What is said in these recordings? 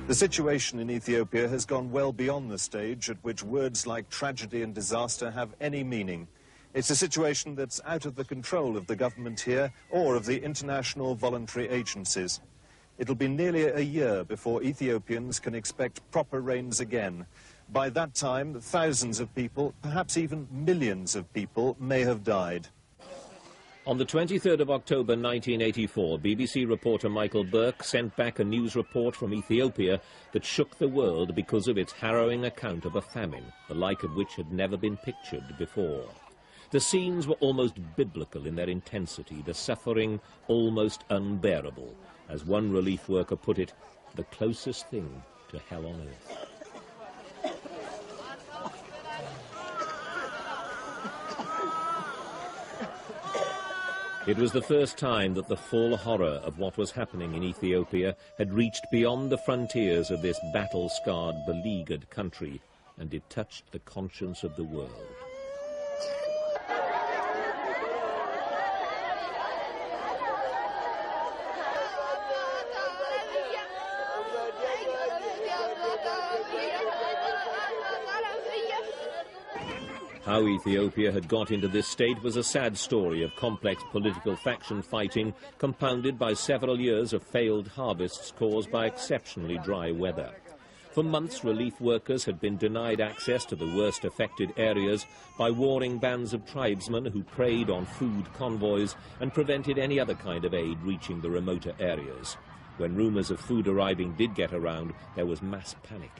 The situation in Ethiopia has gone well beyond the stage at which words like tragedy and disaster have any meaning. It's a situation that's out of the control of the government here or of the international voluntary agencies. It'll be nearly a year before Ethiopians can expect proper rains again. By that time, thousands of people, perhaps even millions of people, may have died. On the 23rd of October 1984, BBC reporter Michael Burke sent back a news report from Ethiopia that shook the world because of its harrowing account of a famine, the like of which had never been pictured before. The scenes were almost biblical in their intensity, the suffering almost unbearable. As one relief worker put it, the closest thing to hell on earth. It was the first time that the full horror of what was happening in Ethiopia had reached beyond the frontiers of this battle-scarred, beleaguered country, and it touched the conscience of the world. How Ethiopia had got into this state was a sad story of complex political faction fighting, compounded by several years of failed harvests caused by exceptionally dry weather. For months, relief workers had been denied access to the worst affected areas by warring bands of tribesmen who preyed on food convoys and prevented any other kind of aid reaching the remoter areas. When rumours of food arriving did get around, there was mass panic.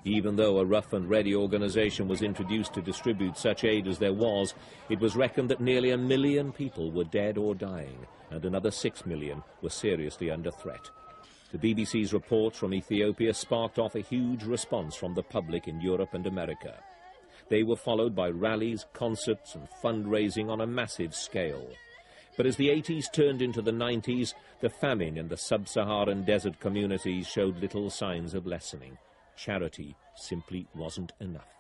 Even though a rough and ready organization was introduced to distribute such aid as there was, it was reckoned that nearly 1 million people were dead or dying, and another 6 million were seriously under threat. The BBC's reports from Ethiopia sparked off a huge response from the public in Europe and America. They were followed by rallies, concerts, and fundraising on a massive scale. But as the 80s turned into the 90s, the famine in the sub-Saharan desert communities showed little signs of lessening. Charity simply wasn't enough.